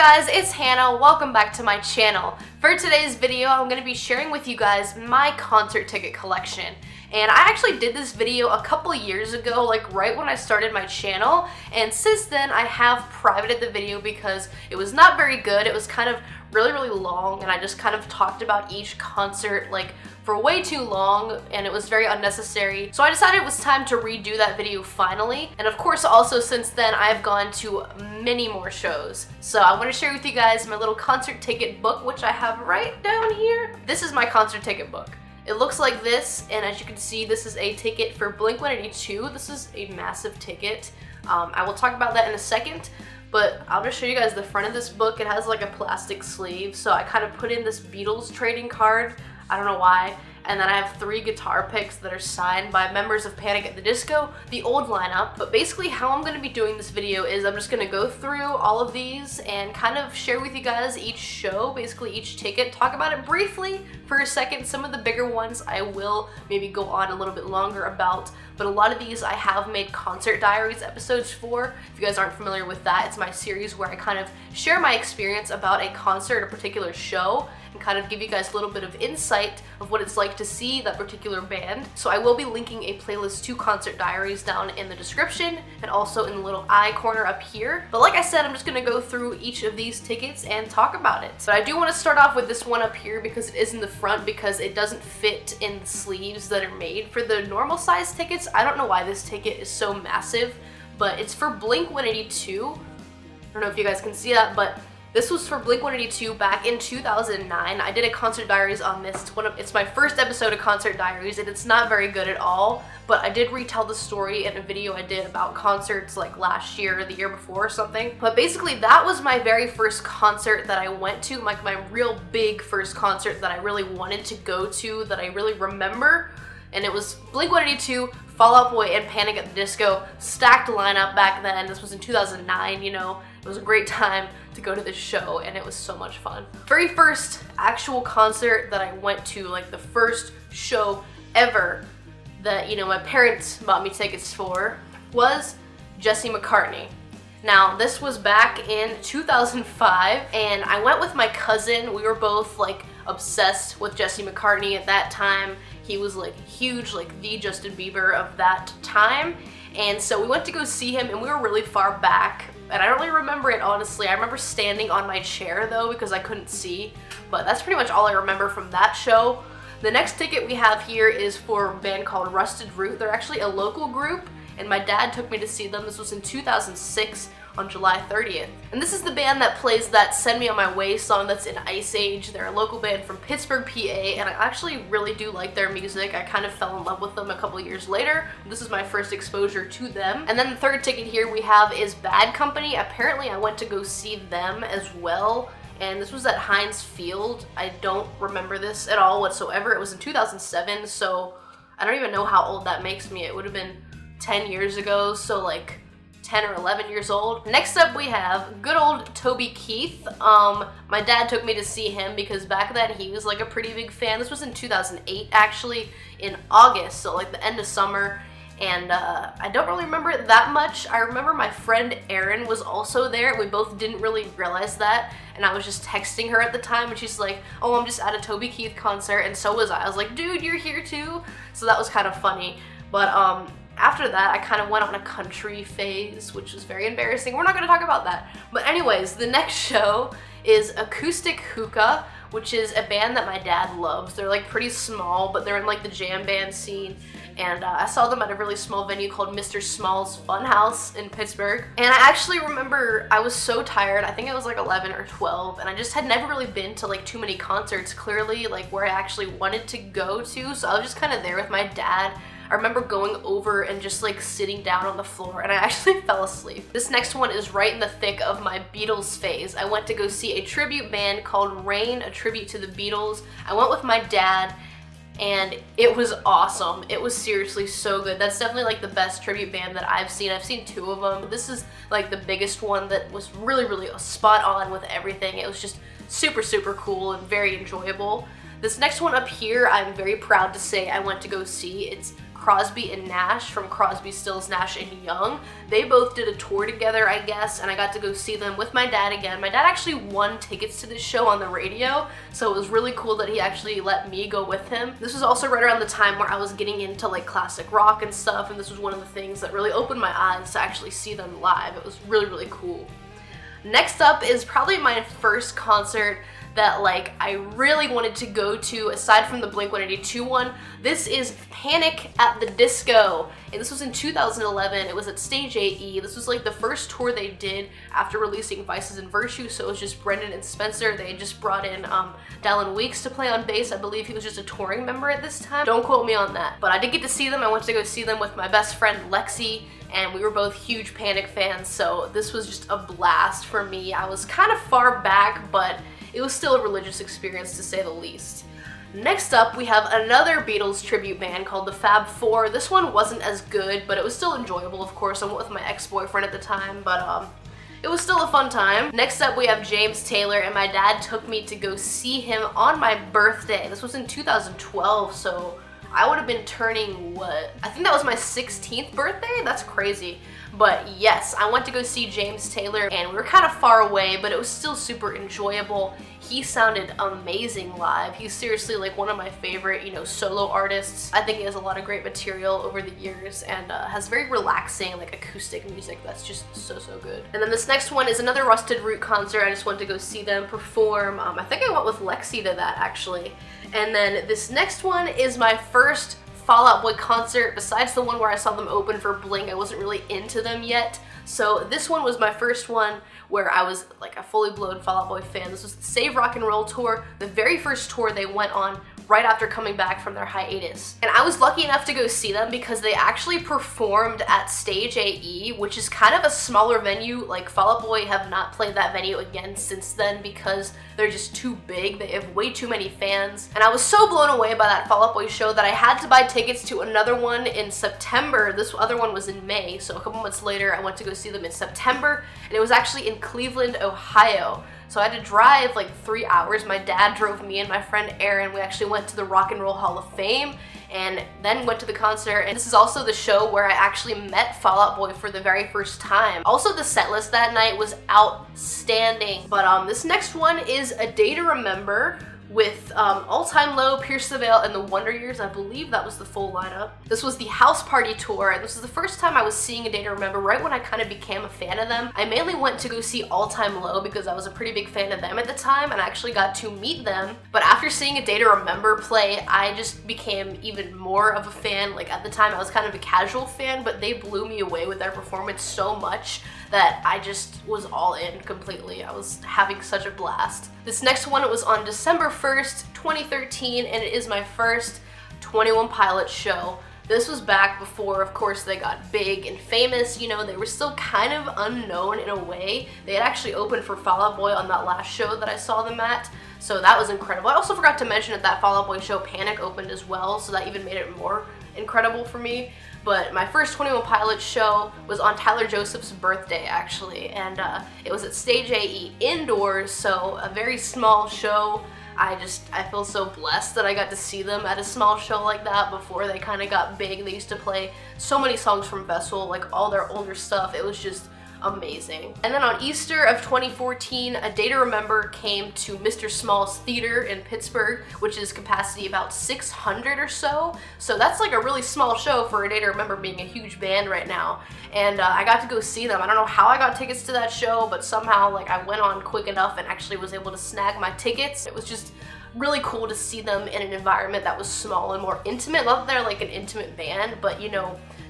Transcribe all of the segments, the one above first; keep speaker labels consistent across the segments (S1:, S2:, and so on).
S1: guys, it's Hannah. Welcome back to my channel. For today's video, I'm going to be sharing with you guys my concert ticket collection. And I actually did this video a couple years ago, like right when I started my channel, and since then I have privated the video because it was not very good. It was kind of really long, and I just kind of talked about each concert like for way too long, and it was very unnecessary. So I decided it was time to redo that video finally. And of course, also since then, I've gone to many more shows. So I want to share with you guys my little concert ticket book, which I have right down here. This is my concert ticket book. It looks like this, and as you can see, this is a ticket for Blink-182. This is a massive ticket. I will talk about that in a second, but I'll just show you guys the front of this book. It has like a plastic sleeve, so I kind of put in this Beatles trading card. I don't know why. And then I have 3 guitar picks that are signed by members of Panic at the Disco, the old lineup. But basically how I'm going to be doing this video is I'm just going to go through all of these and kind of share with you guys each show, basically each ticket, talk about it briefly for a second. Some of the bigger ones I will maybe go on a little bit longer about, but a lot of these I have made concert diaries episodes for. If you guys aren't familiar with that, it's my series where I kind of share my experience about a concert, a particular show, and kind of give you guys a little bit of insight of what it's like to see that particular band. So I will be linking a playlist to concert diaries down in the description and also in the little eye corner up here. But like I said, I'm just gonna go through each of these tickets and talk about it. But I do want to start off with this one up here because it is in the front, because it doesn't fit in the sleeves that are made for the normal size tickets. I don't know why this ticket is so massive, but it's for Blink-182. I don't know if you guys can see that, but this was for Blink-182 back in 2009. I did a concert diaries on this. It's my first episode of concert diaries, and it's not very good at all, but I did retell the story in a video I did about concerts like last year or the year before or something. But basically that was my very first concert that I went to, like my real big first concert that I really wanted to go to, that I really remember. And it was Blink-182, Fall Out Boy, and Panic at the Disco. Stacked lineup back then. This was in 2009, you know. It was a great time to go to this show, and it was so much fun. Very first actual concert that I went to, like the first show ever that, you know, my parents bought me tickets for, was Jesse McCartney. Now, this was back in 2005, and I went with my cousin. We were both like obsessed with Jesse McCartney at that time. He was like huge, like the Justin Bieber of that time. And so we went to go see him, and we were really far back, and I don't really remember it, honestly. I remember standing on my chair though because I couldn't see, but that's pretty much all I remember from that show. The next ticket we have here is for a band called Rusted Root. They're actually a local group, and my dad took me to see them. This was in 2006 on July 30th. And this is the band that plays that Send Me On My Way song that's in Ice Age. They're a local band from Pittsburgh, PA, and I actually really do like their music. I kind of fell in love with them a couple years later. This is my first exposure to them. And then the third ticket here we have is Bad Company. Apparently I went to go see them as well, and this was at Heinz Field. I don't remember this at all whatsoever. It was in 2007, so I don't even know how old that makes me. It would have been 10 years ago, so like 10 or 11 years old. Next up we have good old Toby Keith. My dad took me to see him because back then he was like a pretty big fan. This was in 2008 actually, in August, so like the end of summer. And I don't really remember it that much. I remember my friend Erin was also there. We both didn't really realize that, and I was just texting her at the time, and she's like, oh, I'm just at a Toby Keith concert, and so was I was like, dude, you're here too? So that was kind of funny. But after that, I kind of went on a country phase, which was very embarrassing. We're not going to talk about that. But anyways, the next show is Acoustic Hookah, which is a band that my dad loves. They're like pretty small, but they're in like the jam band scene. And I saw them at a really small venue called Mr. Small's Funhouse in Pittsburgh. And I actually remember I was so tired. I think I was like 11 or 12, and I just had never really been to like too many concerts, clearly, like where I actually wanted to go to. So I was just kind of there with my dad. I remember going over and just like sitting down on the floor, and I actually fell asleep. This next one is right in the thick of my Beatles phase. I went to go see a tribute band called Rain, a tribute to the Beatles. I went with my dad, and it was awesome. It was seriously so good. That's definitely like the best tribute band that I've seen. I've seen 2 of them. This is like the biggest one that was really spot on with everything. It was just super cool and very enjoyable. This next one up here, I'm very proud to say I went to go see. It's Crosby and Nash from Crosby, Stills, Nash and Young. They both did a tour together, I guess, and I got to go see them with my dad again. My dad actually won tickets to this show on the radio, so it was really cool that he actually let me go with him. This was also right around the time where I was getting into like classic rock and stuff, and this was one of the things that really opened my eyes to actually see them live. It was really, really cool. Next up is probably my first concert that like I really wanted to go to aside from the Blink-182 one. This is Panic at the Disco, and this was in 2011. It was at Stage 8E. This was like the first tour they did after releasing Vices and Virtues, so it was just Brendan and Spencer. They had just brought in Dallin Weeks to play on bass. I believe he was just a touring member at this time. Don't quote me on that, but I did get to see them. I went to go see them with my best friend Lexi, and we were both huge Panic fans, so this was just a blast for me. I was kind of far back, but it was still a religious experience to say the least. Next up, we have another Beatles tribute band called the Fab Four. This one wasn't as good, but it was still enjoyable, of course. I went with my ex-boyfriend at the time, but it was still a fun time. Next up, we have James Taylor, and my dad took me to go see him on my birthday. This was in 2012, so I would have been turning, what? I think that was my 16th birthday? That's crazy. But yes, I went to go see James Taylor, and we were kind of far away, but it was still super enjoyable. He sounded amazing live. He's seriously like one of my favorite, solo artists. I think he has a lot of great material over the years, and has very relaxing, like acoustic music that's just so, so good. And then this next one is another Rusted Root concert. I just went to go see them perform. I think I went with Lexi to that actually. And then this next one is my first Fall Out Boy concert. Besides the one where I saw them open for Blink, I wasn't really into them yet. So this one was my first one where I was like a fully blown Fall Out Boy fan. This was the Save Rock and Roll tour, the very first tour they went on right after coming back from their hiatus. And I was lucky enough to go see them because they actually performed at Stage 8E, which is kind of a smaller venue. Like Fall Out Boy have not played that venue again since then because they're just too big. They have way too many fans. And I was so blown away by that Fall Out Boy show that I had to buy tickets to another one in September. This other one was in May, so a couple months later I went to go see them in September, and it was actually in Cleveland, Ohio. So I had to drive like 3 hours. My dad drove me and my friend Aaron. We actually went to the Rock and Roll Hall of Fame and then went to the concert. And this is also the show where I actually met Fall Out Boy for the very first time. Also, the set list that night was outstanding. But this next one is A Day to Remember with All Time Low, Pierce the Veil, and the Wonder Years. I believe that was the full lineup. This was the House Party tour, and this was the first time I was seeing A Day to Remember, right when I kind of became a fan of them. I mainly went to go see All Time Low because I was a pretty big fan of them at the time, and I actually got to meet them. But after seeing A Day to Remember play, I just became even more of a fan. Like at the time, I was kind of a casual fan, but they blew me away with their performance so much that I just was all in completely. I was having such a blast. This next one, it was on December 1st, 2013, and it is my first 21 Pilots show. This was back before, of course, they got big and famous. They were still kind of unknown in a way. They had actually opened for Fall Out Boy on that last show that I saw them at, so that was incredible. I also forgot to mention at that Fall Out Boy show, Panic opened as well, so that even made it more incredible for me. But my first 21 Pilots show was on Tyler Joseph's birthday, actually, and it was at Stage 8E indoors, so a very small show. I feel so blessed that I got to see them at a small show like that before they kind of got big. They used to play so many songs from Vessel, like all their older stuff. It was just amazing. And then on Easter of 2014, A Day to Remember came to Mr. Small's Theater in Pittsburgh, which is capacity about 600 or so. So that's like a really small show for A Day to Remember being a huge band right now. And I got to go see them. I don't know how I got tickets to that show, but somehow like I went on quick enough and actually was able to snag my tickets. It was just really cool to see them in an environment that was small and more intimate. Not that they're like an intimate band, but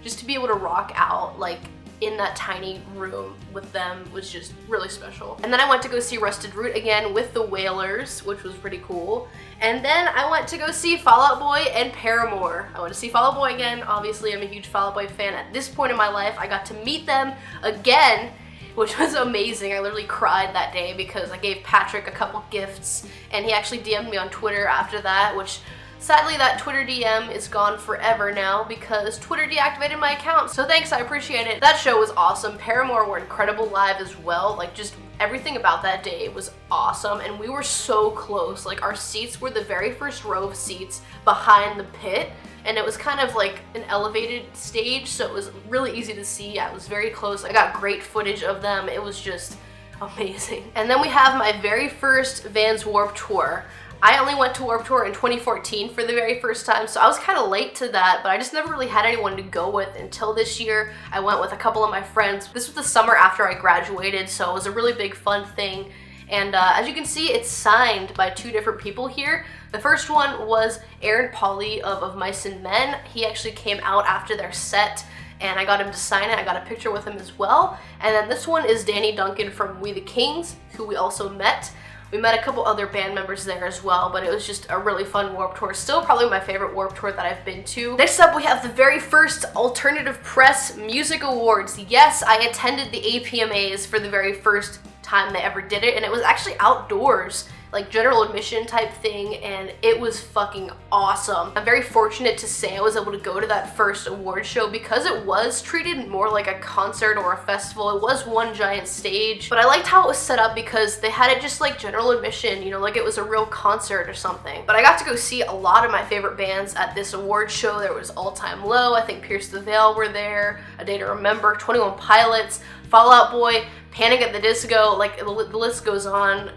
S1: just to be able to rock out like in that tiny room with them was just really special. And then I went to go see Rusted Root again with the Wailers, which was pretty cool. And then I went to go see Fall Out Boy and Paramore. I went to see Fall Out Boy again. Obviously, I'm a huge Fall Out Boy fan. At this point in my life, I got to meet them again, which was amazing. I literally cried that day because I gave Patrick a couple gifts, and he actually DM'd me on Twitter after that, which sadly, that Twitter DM is gone forever now because Twitter deactivated my account. So thanks, I appreciate it. That show was awesome. Paramore were incredible live as well. Like, just everything about that day was awesome, and we were so close. Like, our seats were the very first row of seats behind the pit, and it was kind of like an elevated stage, so it was really easy to see. I was very close. I got great footage of them. It was just amazing. And then we have my very first Vans Warped Tour. I only went to Warped Tour in 2014 for the very first time, so I was kind of late to that, but I just never really had anyone to go with until this year. I went with a couple of my friends. This was the summer after I graduated, so it was a really big fun thing. And as you can see, it's signed by 2 different people here. The first one was Aaron Pauley of Mice and Men. He actually came out after their set, and I got him to sign it. I got a picture with him as well. And then this one is Danny Duncan from We the Kings, who we also met. We met a couple other band members there as well, but it was just a really fun Warped Tour. Still probably my favorite Warped Tour that I've been to. Next up, we have the very first Alternative Press Music Awards. Yes, I attended the APMAs for the very first time they ever did it, and it was actually outdoors, like general admission type thing, and it was fucking awesome. I'm very fortunate to say I was able to go to that first award show because it was treated more like a concert or a festival. It was one giant stage, but I liked how it was set up because they had it just like general admission, you know, like it was a real concert or something. But I got to go see a lot of my favorite bands at this award show. There was All Time Low, I think Pierce the Veil were there, A Day to Remember, 21 Pilots, Fall Out Boy, Panic at the Disco, like the list goes on.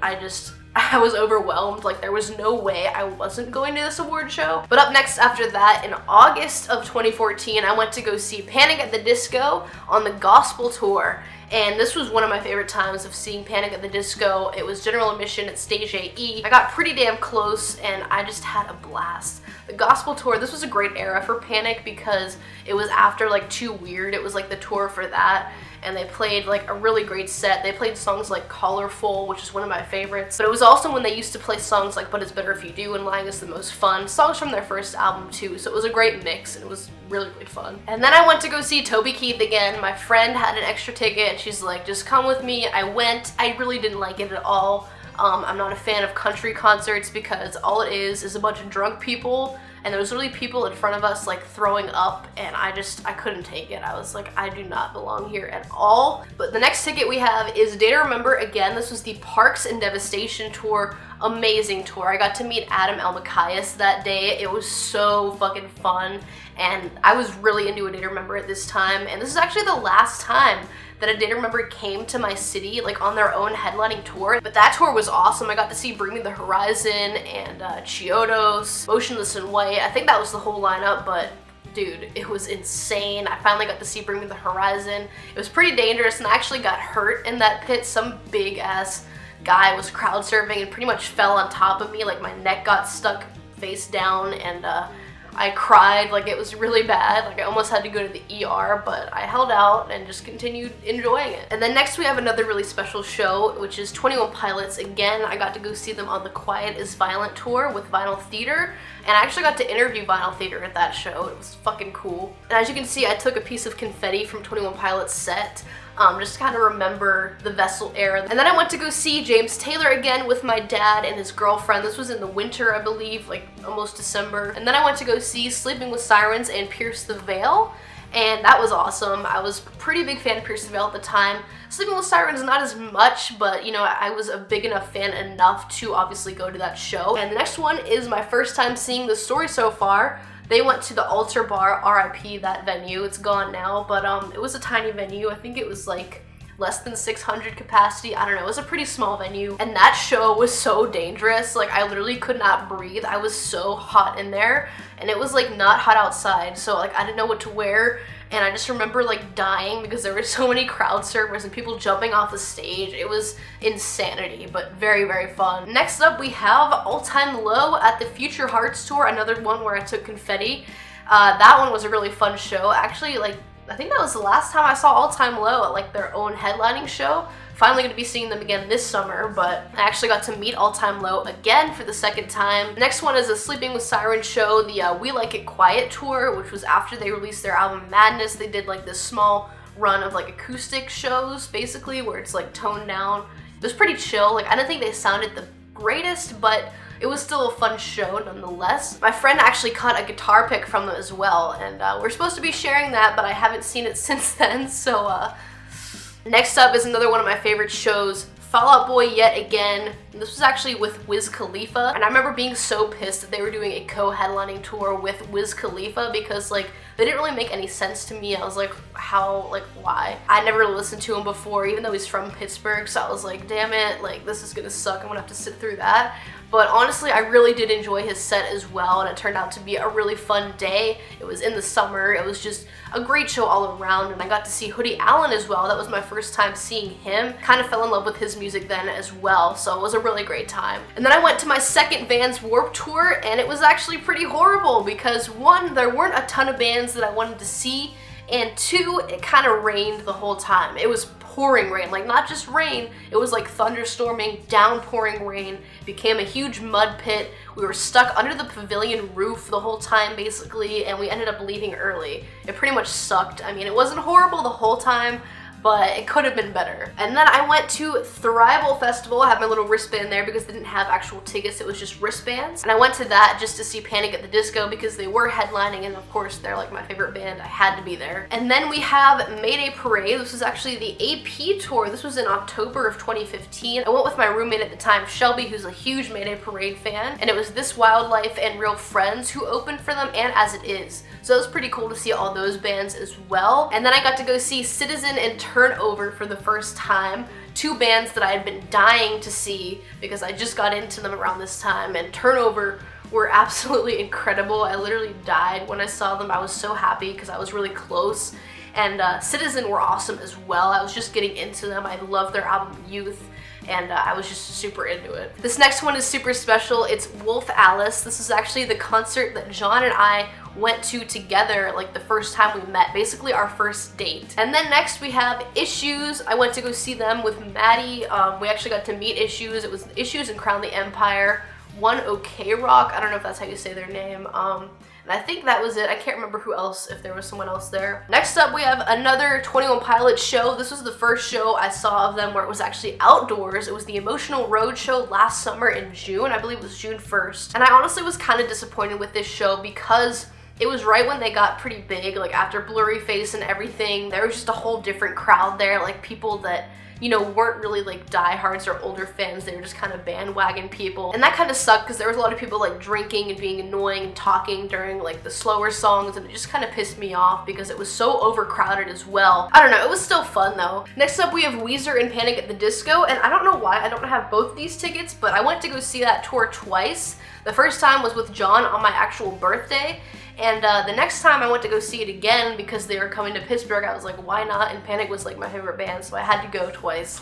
S1: I was overwhelmed. Like, there was no way I wasn't going to this award show. But up next after that, in August of 2014, I went to go see Panic at the Disco on the Gospel Tour. And this was one of my favorite times of seeing Panic at the Disco. It was general admission at Stage AE. I got pretty damn close, and I just had a blast. The Gospel Tour, this was a great era for Panic because it was after like Too Weird. It was like the tour for that, and they played like a really great set. They played songs like Colorful, which is one of my favorites, but it was also when they used to play songs like But It's Better If You Do and Lying Is the Most Fun, songs from their first album too, so it was a great mix, and it was really, really fun. And then I went to go see Toby Keith again. My friend had an extra ticket. She's like, just come with me. I went. I really didn't like it at all. I'm not a fan of country concerts because all it is a bunch of drunk people, and there was really people in front of us like throwing up, and I couldn't take it. I was like, I do not belong here at all. But the next ticket we have is Day to Remember again. This was the Parks and Devastation tour. Amazing tour. I got to meet Adam Elmakias that day. It was so fucking fun, and I was really into A Day to Remember at this time, and this is actually the last time that A Day to Remember came to my city, like on their own headlining tour. But that tour was awesome. I got to see Bring Me the Horizon and Chiodos, Motionless in White. I think that was the whole lineup, but dude, it was insane. I finally got to see Bring Me the Horizon. It was pretty dangerous, and I actually got hurt in that pit. Some big ass guy was crowd surfing and pretty much fell on top of me. Like, my neck got stuck face down, and I cried. Like, it was really bad. Like, I almost had to go to the ER, but I held out and just continued enjoying it. And then next we have another really special show, which is 21 Pilots. Again, I got to go see them on the Quiet is Violent tour with Vinyl Theater, and I actually got to interview Vinyl Theater at that show. It was fucking cool. And as you can see, I took a piece of confetti from 21 Pilots set, just to kind of remember the Vessel era. And then I went to go see James Taylor again with my dad and his girlfriend. This was in the winter, I believe, like almost December. And then I went to go see Sleeping with Sirens and Pierce the Veil, and that was awesome. I was a pretty big fan of Pierce the Veil at the time. Sleeping with Sirens not as much, but you know, I was a big enough fan enough to obviously go to that show. And the next one is my first time seeing The Story So Far. They went to the Altar Bar, RIP that venue, it's gone now, but it was a tiny venue. I think it was like less than 600 capacity, I don't know, it was a pretty small venue. And that show was so dangerous, like I literally could not breathe. I was so hot in there, and it was like not hot outside, so like I didn't know what to wear. And I just remember like dying because there were so many crowd surfers and people jumping off the stage. It was insanity, but very, very fun. Next up, we have All Time Low at the Future Hearts tour, another one where I took confetti. That one was a really fun show. Actually, like, I think that was the last time I saw All Time Low at like their own headlining show. Finally gonna be seeing them again this summer, but I actually got to meet All Time Low again for the second time. Next one is a Sleeping with Sirens show, the We Like It Quiet tour, which was after they released their album Madness. They did like this small run of like acoustic shows, basically, where it's like toned down. It was pretty chill. Like, I don't think they sounded the greatest, but it was still a fun show nonetheless. My friend actually caught a guitar pick from them as well, and we're supposed to be sharing that, but I haven't seen it since then, so Next up is another one of my favorite shows, Fall Out Boy yet again. And this was actually with Wiz Khalifa, and I remember being so pissed that they were doing a co-headlining tour with Wiz Khalifa because like they didn't really make any sense to me. I was like, how, like why? I never listened to him before, even though he's from Pittsburgh, so I was like, damn it, like this is gonna suck, I'm gonna have to sit through that. But honestly, I really did enjoy his set as well, and it turned out to be a really fun day. It was in the summer, it was just a great show all around, and I got to see Hoodie Allen as well. That was my first time seeing him. Kind of fell in love with his music then as well, so it was a really great time. And then I went to my second Vans Warped Tour, and it was actually pretty horrible because one, there weren't a ton of bands that I wanted to see, and two, it kind of rained the whole time. It was pouring rain, like not just rain, it was like thunderstorming, downpouring rain. It became a huge mud pit. We were stuck under the pavilion roof the whole time basically, and we ended up leaving early. It pretty much sucked. I mean, it wasn't horrible the whole time, but it could have been better. And then I went to Thrival Festival. I had my little wristband there because they didn't have actual tickets, it was just wristbands. And I went to that just to see Panic at the Disco because they were headlining, and of course they're like my favorite band. I had to be there. And then we have Mayday Parade. This was actually the AP tour. This was in October of 2015. I went with my roommate at the time, Shelby, who's a huge Mayday Parade fan, and it was This Wildlife and Real Friends who opened for them, and As It Is. So it was pretty cool to see all those bands as well. And then I got to go see Citizen and Turnover for the first time. Two bands that I had been dying to see because I just got into them around this time, and Turnover were absolutely incredible. I literally died when I saw them. I was so happy because I was really close. And Citizen were awesome as well. I was just getting into them. I love their album Youth, and I was just super into it. This next one is super special. It's Wolf Alice. This is actually the concert that John and I went to together, like the first time we met, basically our first date. And then next we have Issues. I went to go see them with Maddie. We actually got to meet Issues. It was Issues and Crown the Empire. One OK Rock, I don't know if that's how you say their name. And I think that was it. I can't remember who else, if there was someone else there. Next up, we have another 21 Pilots show. This was the first show I saw of them where it was actually outdoors. It was the Emotional Road show last summer in June. I believe it was June 1st. And I honestly was kind of disappointed with this show because it was right when they got pretty big, like after Blurry Face and everything. There was just a whole different crowd there, like people that, you know, weren't really like diehards or older fans. They were just kind of bandwagon people. And that kind of sucked because there was a lot of people like drinking and being annoying and talking during like the slower songs, and it just kind of pissed me off because it was so overcrowded as well. I don't know, it was still fun though. Next up we have Weezer and Panic at the Disco, and I don't know why I don't have both these tickets, but I went to go see that tour twice. The first time was with John on my actual birthday, and the next time I went to go see it again because they were coming to Pittsburgh. I was like, why not? And Panic was like my favorite band, so I had to go twice.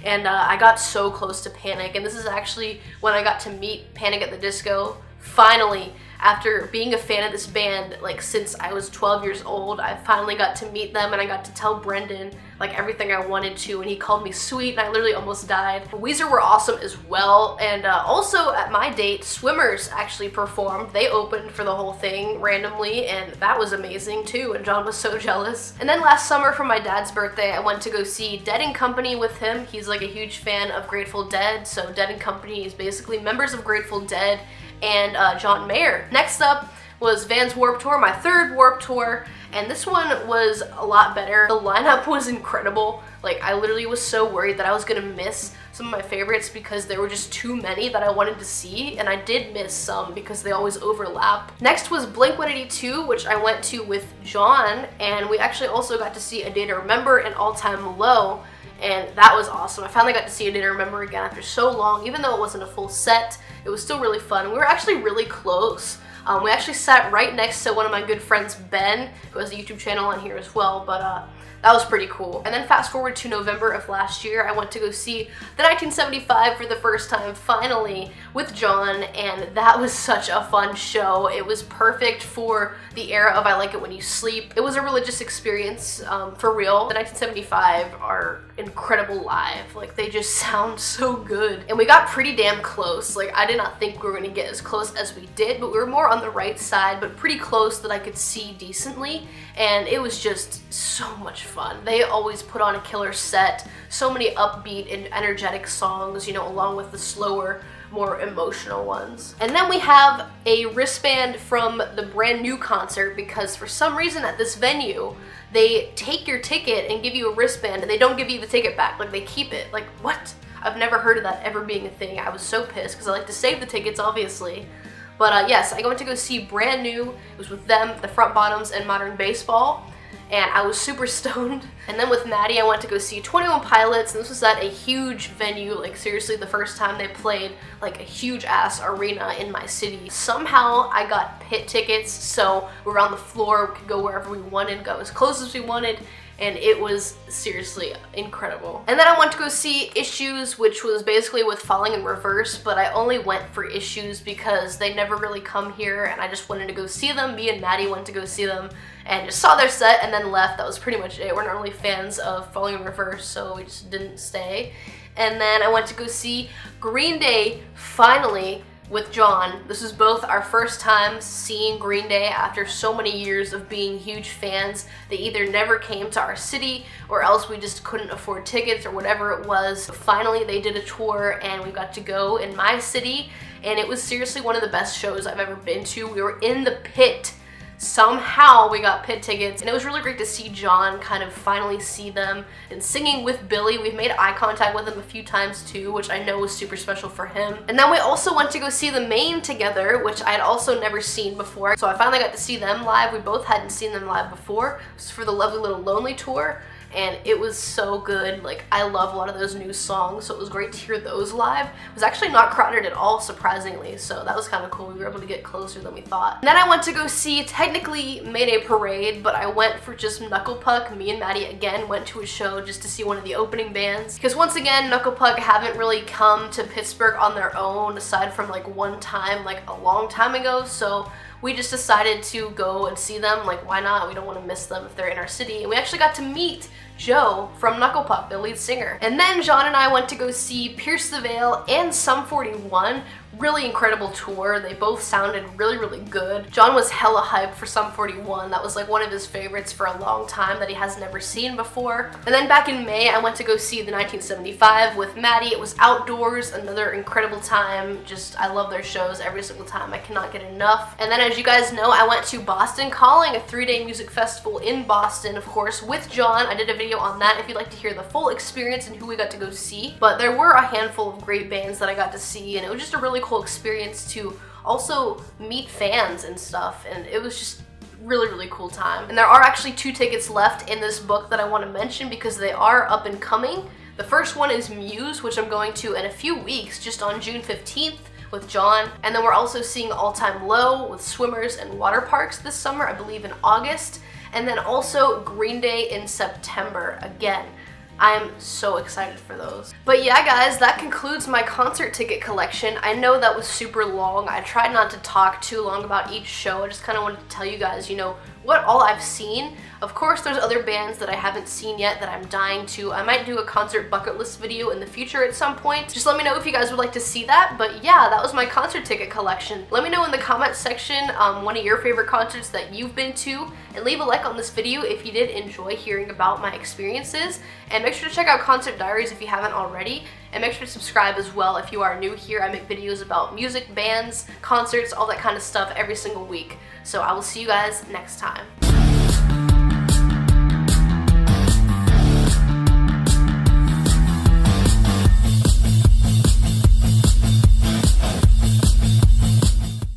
S1: And I got so close to Panic, and this is actually when I got to meet Panic at the Disco. Finally, after being a fan of this band like since I was 12 years old, I finally got to meet them, and I got to tell Brendan like everything I wanted to, and he called me sweet, and I literally almost died. Weezer were awesome as well, and also at my date, Swimmers actually performed. They opened for the whole thing randomly, and that was amazing too, and John was so jealous. And then last summer for my dad's birthday, I went to go see Dead and Company with him. He's like a huge fan of Grateful Dead, so Dead and Company is basically members of Grateful Dead and John Mayer. Next up was Vans Warped Tour, my third Warped Tour, and this one was a lot better. The lineup was incredible. Like, I literally was so worried that I was gonna miss some of my favorites because there were just too many that I wanted to see, and I did miss some because they always overlap. Next was Blink-182, which I went to with John, and we actually also got to see A Day to Remember and All Time Low, and that was awesome. I finally got to see A Day to Remember again after so long. Even though it wasn't a full set, it was still really fun. We were actually really close. We actually sat right next to one of my good friends, Ben, who has a YouTube channel on here as well, but that was pretty cool. And then fast forward to November of last year, I went to go see the 1975 for the first time, finally, with John, and that was such a fun show. It was perfect for the era of I Like It When You Sleep. It was a religious experience, for real. The 1975 are incredible live. Like, they just sound so good. And we got pretty damn close. Like, I did not think we were gonna get as close as we did, but we were more on the right side, but pretty close that I could see decently, and it was just so much fun. They always put on a killer set, so many upbeat and energetic songs, you know, along with the slower, more emotional ones. And then we have a wristband from the brand new concert because for some reason at this venue, they take your ticket and give you a wristband, and they don't give you the ticket back. Like, they keep it. Like, what? I've never heard of that ever being a thing. I was so pissed because I like to save the tickets, obviously. But yes, I went to go see Brand New. It was with them, the Front Bottoms, and Modern Baseball. And I was super stoned. And then with Maddie, I went to go see 21 Pilots, and this was at a huge venue, like seriously the first time they played like a huge ass arena in my city. Somehow I got pit tickets, so we were on the floor, we could go wherever we wanted, go as close as we wanted, and it was seriously incredible. And then I went to go see Issues, which was basically with Falling in Reverse, but I only went for Issues because they never really come here, and I just wanted to go see them. Me and Maddie went to go see them, and just saw their set and then left. That was pretty much it. We're not really fans of Falling in Reverse, so we just didn't stay. And then I went to go see Green Day, finally, with John. This was both our first time seeing Green Day after so many years of being huge fans. They either never came to our city or else we just couldn't afford tickets or whatever it was. Finally, they did a tour and we got to go in my city, and it was seriously one of the best shows I've ever been to. We were in the pit. Somehow we got pit tickets, and it was really great to see John kind of finally see them and singing with Billy. We've made eye contact with him a few times too, which I know was super special for him. And then we also went to go see the Maine together, which I had also never seen before. So I finally got to see them live. We both hadn't seen them live before. It was for the Lovely Little Lonely tour, and it was so good. Like, I love a lot of those new songs, so it was great to hear those live. It was actually not crowded at all, surprisingly, so that was kind of cool. We were able to get closer than we thought. And then I went to go see, technically Mayday Parade, but I went for just Knuckle Puck. Me and Maddie again went to a show just to see one of the opening bands, because once again, Knuckle Puck haven't really come to Pittsburgh on their own, aside from like one time, like a long time ago, so we just decided to go and see them. Like, why not? We don't want to miss them if they're in our city. And we actually got to meet Joe from Knuckle Puck, the lead singer. And then John and I went to go see Pierce the Veil and Sum 41. Really incredible tour. They both sounded really, really good. John was hella hyped for Sum 41. That was like one of his favorites for a long time that he has never seen before. And then back in May, I went to go see the 1975 with Maddie. It was outdoors, another incredible time. Just, I love their shows every single time. I cannot get enough. And then, as you guys know, I went to Boston Calling, a 3-day music festival in Boston, of course, with John. I did a video on that if you'd like to hear the full experience and who we got to go see. But there were a handful of great bands that I got to see, and it was just a really cool experience to also meet fans and stuff, and it was just really, really cool time. And there are actually 2 tickets left in this book that I want to mention because they are up and coming. The first one is Muse, which I'm going to in a few weeks, just on June 15th with John. And then we're also seeing All Time Low with Swimmers and Water Parks this summer, I believe in August. And then also Green Day in September again. I am so excited for those. But yeah, guys, that concludes my concert ticket collection. I know that was super long. I tried not to talk too long about each show. I just kind of wanted to tell you guys, you know, what all I've seen. Of course, there's other bands that I haven't seen yet that I'm dying to. I might do a concert bucket list video in the future at some point. Just let me know if you guys would like to see that. But yeah, that was my concert ticket collection. Let me know in the comments section one of your favorite concerts that you've been to, and leave a like on this video if you did enjoy hearing about my experiences. And make sure to check out Concert Diaries if you haven't already. And make sure to subscribe as well if you are new here. I make videos about music, bands, concerts, all that kind of stuff every single week. So I will see you guys next time.